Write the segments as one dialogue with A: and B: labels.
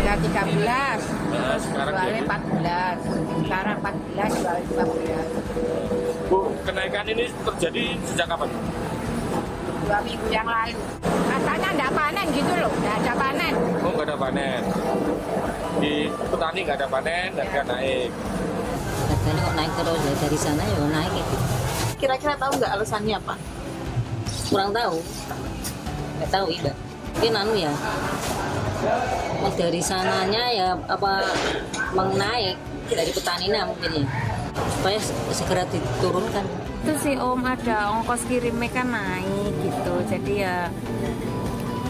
A: Ya 13, terus
B: Sekarang
A: jualnya
B: jadi
A: 14. Sekarang 14, jualnya 15.
B: Bu, kenaikan ini terjadi sejak kapan?
A: 2 minggu yang lalu. Katanya nggak panen gitu loh, nggak ada panen.
B: Oh, nggak ada panen. Di petani nggak ada panen, harga naik.
C: Harganya kok naik terus ya, dari sana ya naik gitu.
D: Kira-kira tahu nggak alasannya apa?
C: Kurang tahu, nggak tahu Ida. Mungkin ya, dari sananya ya apa naik dari petaninya mungkin ya, supaya segera diturunkan.
E: Itu sih Om, ada ongkos kirimnya kan naik gitu, jadi ya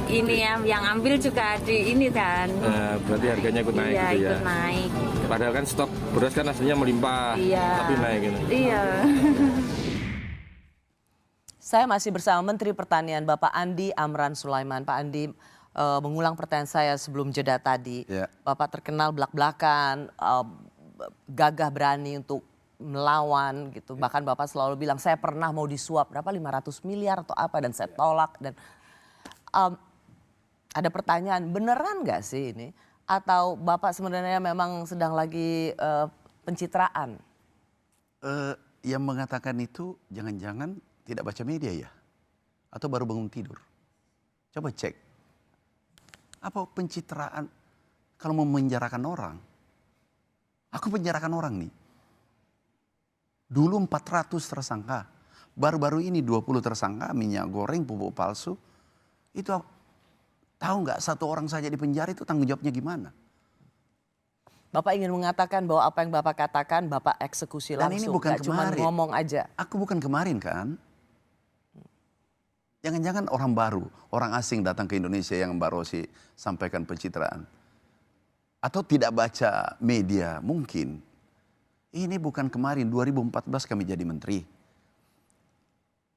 E: ini ya yang ambil juga di ini kan.
B: Berarti harganya ikut naik
E: Iya,
B: gitu ya?
E: ikut naik gitu.
B: Padahal kan stok beras kan aslinya melimpah,
E: Iya.
B: tapi naik gitu.
E: Iya.
F: Saya masih bersama Menteri Pertanian Bapak Andi Amran Sulaiman. Pak Andi, mengulang pertanyaan saya sebelum jeda tadi.
G: Ya.
F: Bapak terkenal belak-belakan, gagah berani untuk melawan gitu. Bahkan Bapak selalu bilang saya pernah mau disuap berapa 500 miliar atau apa dan saya tolak. Dan ada pertanyaan, beneran nggak sih ini? Atau Bapak sebenarnya memang sedang lagi pencitraan?
G: Yang mengatakan itu jangan-jangan tidak baca media ya? Atau baru bangun tidur? Coba cek. Apa pencitraan kalau mau menjarakan orang? Aku penjarakan orang nih. Dulu 400 tersangka. Baru-baru ini 20 tersangka minyak goreng, pupuk palsu. Itu tahu nggak satu orang saja di penjara itu tanggung jawabnya gimana?
F: Bapak ingin mengatakan bahwa apa yang Bapak katakan Bapak eksekusi
G: Dan
F: langsung,
G: ini bukan
F: nggak cuma
G: kemarin.
F: ngomong aja.
G: Aku bukan kemarin kan? Jangan-jangan orang baru, orang asing datang ke Indonesia yang Mbak Rosi sampaikan pencitraan. Atau tidak baca media, mungkin. Ini bukan kemarin, 2014 kami jadi menteri.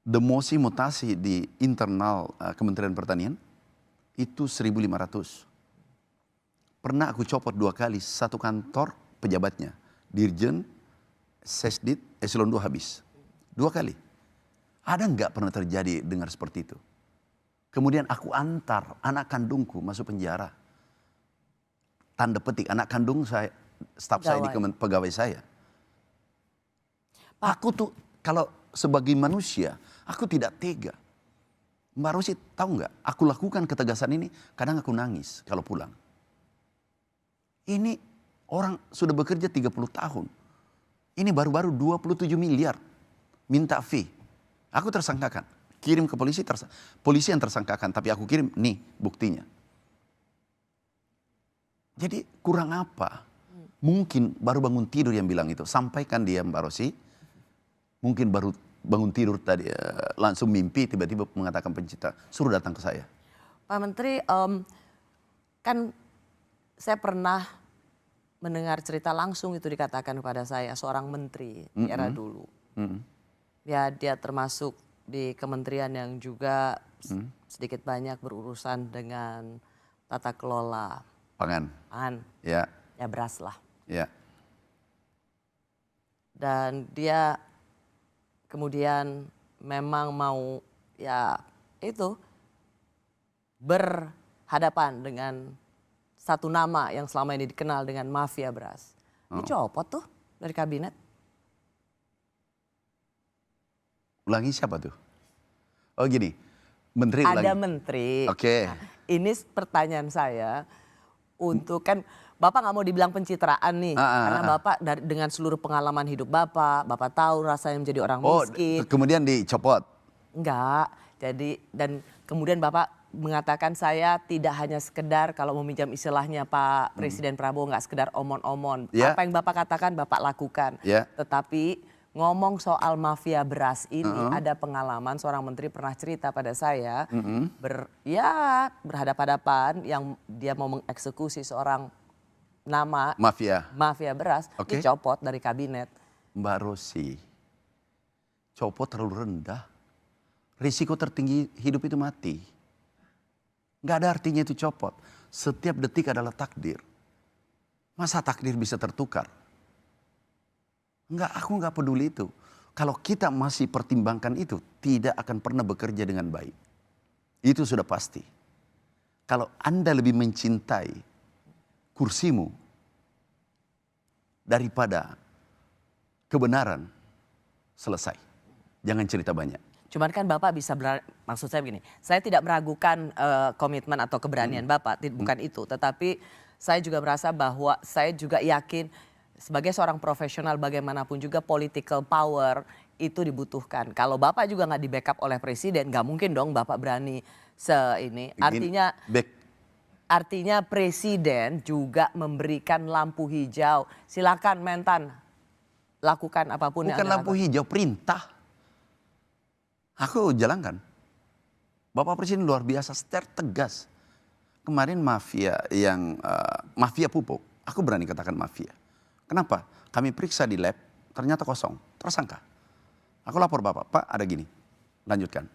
G: Demosi mutasi di internal Kementerian Pertanian itu 1.500. Pernah aku copot 2 kali, satu kantor pejabatnya. Dirjen, Sesdit, Eselon 2 habis. 2 kali. Ada nggak pernah terjadi dengar seperti itu? Kemudian aku antar anak kandungku masuk penjara. Tanda petik anak kandung saya, staf saya di pegawai saya. Aku tuh kalau sebagai manusia, aku tidak tega. Mbak Rosi tahu nggak? Aku lakukan ketegasan ini, kadang aku nangis kalau pulang. Ini orang sudah bekerja 30 tahun. Ini baru-baru 27 miliar minta fee. Aku tersangkakan, kirim ke polisi, polisi yang tersangkakan, tapi aku kirim, nih buktinya. Jadi kurang apa? Mungkin baru bangun tidur yang bilang itu. Sampaikan dia Mbak Rosi, mungkin baru bangun tidur tadi langsung mimpi tiba-tiba mengatakan pencipta. Suruh datang ke saya.
F: Pak Menteri, kan saya pernah mendengar cerita langsung itu dikatakan kepada saya, seorang menteri di era dulu. Ya dia termasuk di kementerian yang juga sedikit banyak berurusan dengan tata kelola
G: Pangan. Ya.
F: Ya beras lah.
G: Ya.
F: Dan dia kemudian memang mau ya itu berhadapan dengan satu nama yang selama ini dikenal dengan mafia beras. Dicopot tuh dari kabinet.
G: Ulangi siapa tuh? Oh gini, menteri ulangi.
F: Ada menteri.
G: Oke.
F: Nah, ini pertanyaan saya untuk kan Bapak nggak mau dibilang pencitraan nih, karena Bapak dengan seluruh pengalaman hidup Bapak tahu rasanya menjadi orang miskin.
G: Kemudian dicopot?
F: Enggak, jadi dan kemudian Bapak mengatakan saya tidak hanya sekedar kalau meminjam istilahnya Pak Presiden Prabowo nggak sekedar omon-omon.
G: Yeah.
F: Apa yang Bapak katakan Bapak lakukan.
G: Yeah.
F: Tetapi ngomong soal mafia beras ini ada pengalaman seorang menteri pernah cerita pada saya berhadapan-hadapan yang dia mau mengeksekusi seorang nama mafia beras dicopot dari kabinet.
G: Mbak Rosi, copot terlalu rendah. Risiko tertinggi hidup itu mati. Nggak ada artinya itu copot. Setiap detik adalah takdir. Masa takdir bisa tertukar? Enggak, aku nggak peduli itu. Kalau kita masih pertimbangkan itu, tidak akan pernah bekerja dengan baik. Itu sudah pasti. Kalau Anda lebih mencintai kursimu daripada kebenaran, selesai. Jangan cerita banyak.
F: Cuman kan Bapak bisa maksud saya begini, saya tidak meragukan komitmen atau keberanian Bapak, bukan itu. Tetapi saya juga merasa bahwa saya juga yakin sebagai seorang profesional bagaimanapun juga political power itu dibutuhkan. Kalau Bapak juga nggak di-backup oleh Presiden, nggak mungkin dong Bapak berani ini. Artinya Presiden juga memberikan lampu hijau. Silakan Mentan, lakukan apapun yang
G: Bukan
F: Anda
G: lampu hijau, perintah. Aku jalankan. Bapak Presiden luar biasa, secara tegas. Kemarin mafia mafia pupuk, aku berani katakan mafia. Kenapa? Kami periksa di lab, ternyata kosong, tersangka. Aku lapor Bapak, Pak ada gini, lanjutkan.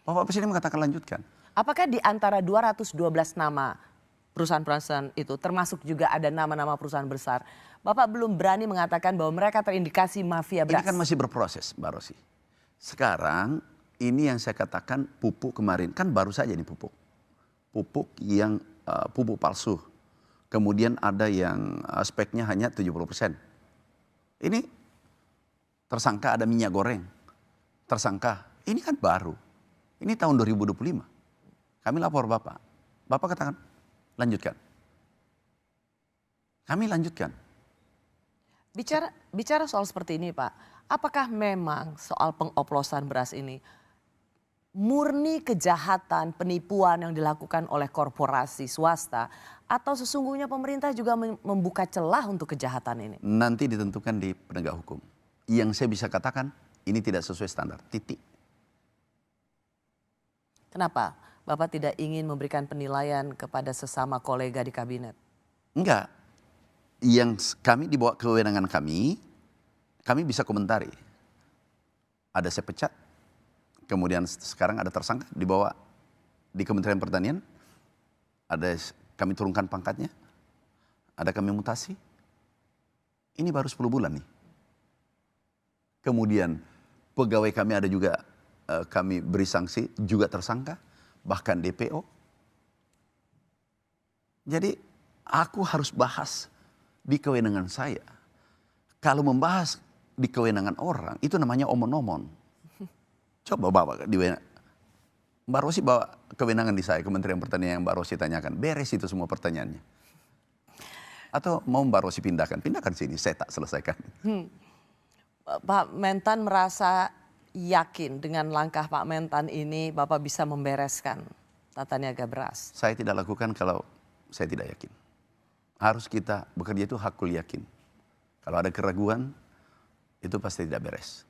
G: Bapak Presiden mengatakan lanjutkan.
F: Apakah di antara 212 nama perusahaan-perusahaan itu termasuk juga ada nama-nama perusahaan besar, Bapak belum berani mengatakan bahwa mereka terindikasi mafia beras?
G: Ini kan masih berproses, Mbak Rosi. Sekarang ini yang saya katakan pupuk kemarin, kan baru saja ini pupuk. Pupuk yang pupuk palsu. Kemudian ada yang speknya hanya 70%. Ini tersangka ada minyak goreng. Tersangka, ini kan baru. Ini tahun 2025. Kami lapor Bapak. Bapak katakan, lanjutkan. Kami lanjutkan.
F: Bicara soal seperti ini Pak, apakah memang soal pengoplosan beras ini murni kejahatan penipuan yang dilakukan oleh korporasi swasta atau sesungguhnya pemerintah juga membuka celah untuk kejahatan ini?
G: Nanti ditentukan di penegak hukum. Yang saya bisa katakan ini tidak sesuai standar, titik.
F: Kenapa Bapak tidak ingin memberikan penilaian kepada sesama kolega di kabinet?
G: Enggak. Yang kami dibawa kewenangan kami bisa komentari. Ada saya pecat, kemudian sekarang ada tersangka dibawa di Kementerian Pertanian, ada kami turunkan pangkatnya, ada kami mutasi. Ini baru 10 bulan nih. Kemudian pegawai kami ada juga kami beri sanksi, juga tersangka, bahkan DPO. Jadi aku harus bahas di kewenangan saya. Kalau membahas di kewenangan orang, itu namanya omon-omon. Coba bawa di Mbak Rosi bawa kewenangan di saya, Kementerian Pertanian yang Mbak Rosi tanyakan. Beres itu semua pertanyaannya. Atau mau Mbak Rosi pindahkan sini, saya tak selesaikan.
F: Pak Mentan merasa yakin dengan langkah Pak Mentan ini Bapak bisa membereskan tata niaga beras?
G: Saya tidak lakukan kalau saya tidak yakin. Harus kita bekerja itu hakul yakin. Kalau ada keraguan, itu pasti tidak beres.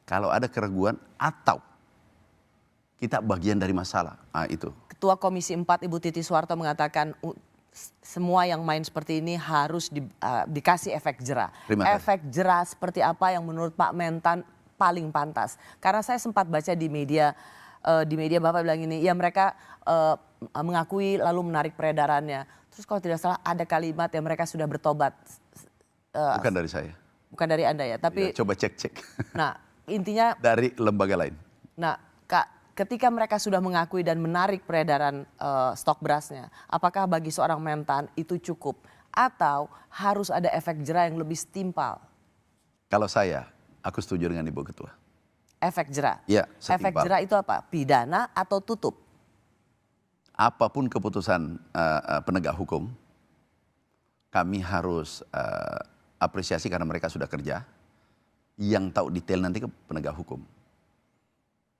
G: Kalau ada keraguan atau kita bagian dari masalah, itu.
F: Ketua Komisi 4 Ibu Titi Soeharto mengatakan semua yang main seperti ini harus dikasih efek jera. Efek jera seperti apa yang menurut Pak Mentan paling pantas? Karena saya sempat baca di media Bapak bilang ini, ya mereka mengakui lalu menarik peredarannya. Terus kalau tidak salah ada kalimat yang mereka sudah bertobat.
G: Bukan dari saya.
F: Bukan dari Anda ya, tapi.
G: Ya, coba cek.
F: Nah intinya.
G: Dari lembaga lain.
F: Nah ketika mereka sudah mengakui dan menarik peredaran stok berasnya, apakah bagi seorang Mentan itu cukup? Atau harus ada efek jera yang lebih setimpal?
G: Kalau saya, aku setuju dengan Ibu Ketua.
F: Efek jera?
G: Ya, setimpal.
F: Efek jera itu apa? Pidana atau tutup?
G: Apapun keputusan penegak hukum, kami harus apresiasi karena mereka sudah kerja. Yang tahu detail nanti ke penegak hukum.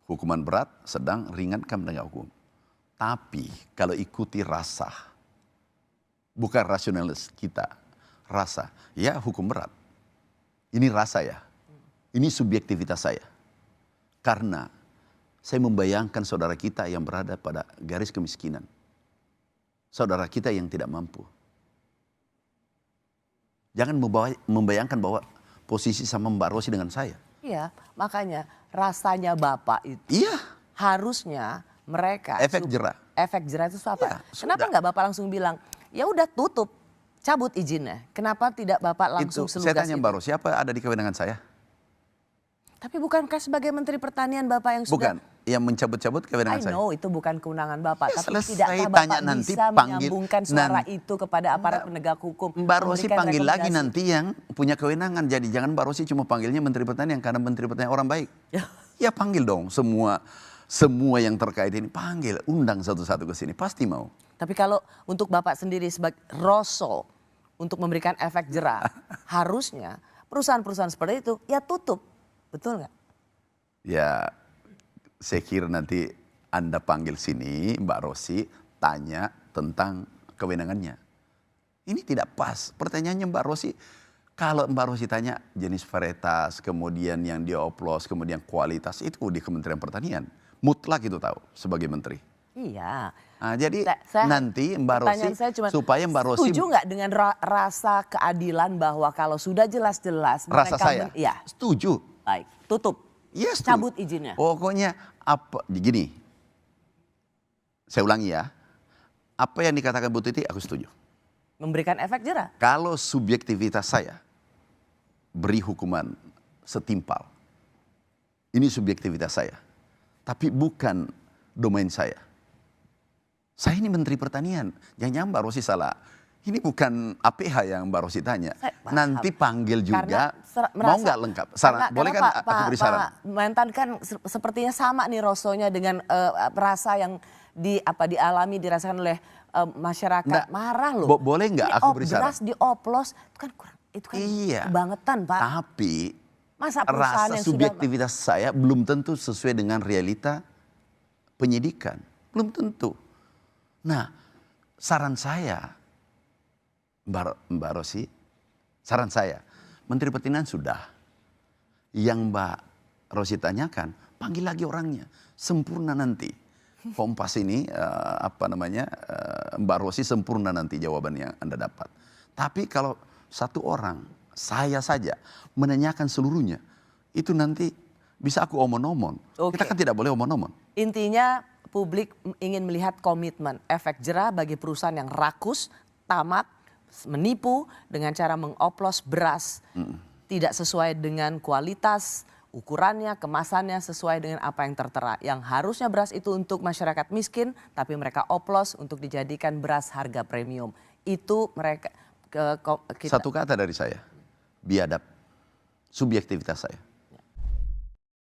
G: Hukuman berat, sedang, ringan kan penegak hukum. Tapi kalau ikuti rasa, bukan rasionalis kita, rasa, ya hukum berat. Ini rasa ya, ini subjektivitas saya. Karena saya membayangkan saudara kita yang berada pada garis kemiskinan. Saudara kita yang tidak mampu. Jangan membayangkan bahwa posisi sama Mbak Rosi dengan saya.
F: Iya, makanya rasanya Bapak itu harusnya mereka.
G: Efek jera.
F: Efek jera itu apa?
G: Ya,
F: kenapa nggak Bapak langsung bilang, ya udah tutup, cabut izinnya. Kenapa tidak Bapak langsung selugas
G: saya tanya
F: itu?
G: Mbak Rosi, apa ada di kewenangan saya?
F: Tapi bukankah sebagai Menteri Pertanian Bapak yang sudah
G: yang mencabut-cabut kewenangan
F: I
G: saya.
F: know itu bukan kewenangan Bapak,
G: Ya,
F: tapi
G: selesai,
F: tidakkah
G: tanya
F: Bapak
G: nanti,
F: bisa
G: panggil
F: menyambungkan suara
G: nanti.
F: itu kepada aparat penegak hukum?
G: Mbak Rosi
F: memberikan
G: panggil lagi
F: rekomendasi?
G: nanti yang punya kewenangan. Jadi jangan Mbak Rosi cuma panggilnya Menteri Pertanian karena Menteri Pertanian orang baik. Ya panggil dong semua yang terkait ini, panggil, undang satu-satu ke sini, pasti mau.
F: Tapi kalau untuk Bapak sendiri sebagai Roso untuk memberikan efek jerah, harusnya perusahaan-perusahaan seperti itu ya tutup, betul nggak?
G: Ya saya kira nanti Anda panggil sini Mbak Rosi, tanya tentang kewenangannya. Ini tidak pas, pertanyaannya Mbak Rosi, kalau Mbak Rosi tanya jenis varietas, kemudian yang dia oplos, kemudian kualitas, itu di Kementerian Pertanian. Mutlak itu tahu sebagai menteri.
F: Iya.
G: Nah, jadi
F: Saya-
G: nanti Mbak Rosi,
F: pertanyaan saya cuma,
G: supaya Mbak Rosi,
F: setuju nggak dengan rasa keadilan bahwa kalau sudah jelas-jelas
G: rasa
F: mereka
G: saya,
F: ya
G: setuju.
F: baik tutup,
G: Ya, setuju.
F: cabut izinnya.
G: Pokoknya apa, gini, saya ulangi ya, apa yang dikatakan Bu Titi aku setuju.
F: Memberikan efek jerah.
G: Kalau subjektivitas saya beri hukuman setimpal, ini subjektivitas saya, tapi bukan domain saya. Saya ini Menteri Pertanian, jangan Mbak Rosi salah. Ini bukan APH yang Mbak Rosi tanya.
F: Saya paham.
G: Nanti panggil juga, mau nggak lengkap? Saran, boleh kan aku beri saran?
F: Pak Mentan kan sepertinya sama nih Rosonya dengan rasa yang dialami dirasakan oleh masyarakat.
G: Nggak.
F: Marah loh.
G: Boleh nggak
F: Ini
G: aku beri saran?
F: beras dioplos itu kan kurang, itu kan
G: Iya.
F: kebangetan Pak.
G: Tapi
F: Masa perusahaan
G: rasa
F: yang
G: subjektivitas saya belum tentu sesuai dengan realita penyidikan. Belum tentu. Nah, saran saya, Mbak Rosi, saran saya, Menteri Pertanian sudah. Yang Mbak Rosi tanyakan, panggil lagi orangnya. Sempurna nanti. Kompas ini, Mbak Rosi sempurna nanti jawaban yang Anda dapat. Tapi kalau satu orang, saya saja, menanyakan seluruhnya, itu nanti bisa aku omon-omon.
F: Oke.
G: Kita kan tidak boleh omon-omon.
F: Intinya publik ingin melihat komitmen, efek jerah bagi perusahaan yang rakus, tamat, menipu dengan cara mengoplos beras tidak sesuai dengan kualitas, ukurannya, kemasannya sesuai dengan apa yang tertera. Yang harusnya beras itu untuk masyarakat miskin, tapi mereka oplos untuk dijadikan beras harga premium. Itu mereka kita.
G: Satu kata dari saya, biadab, subjektivitas saya.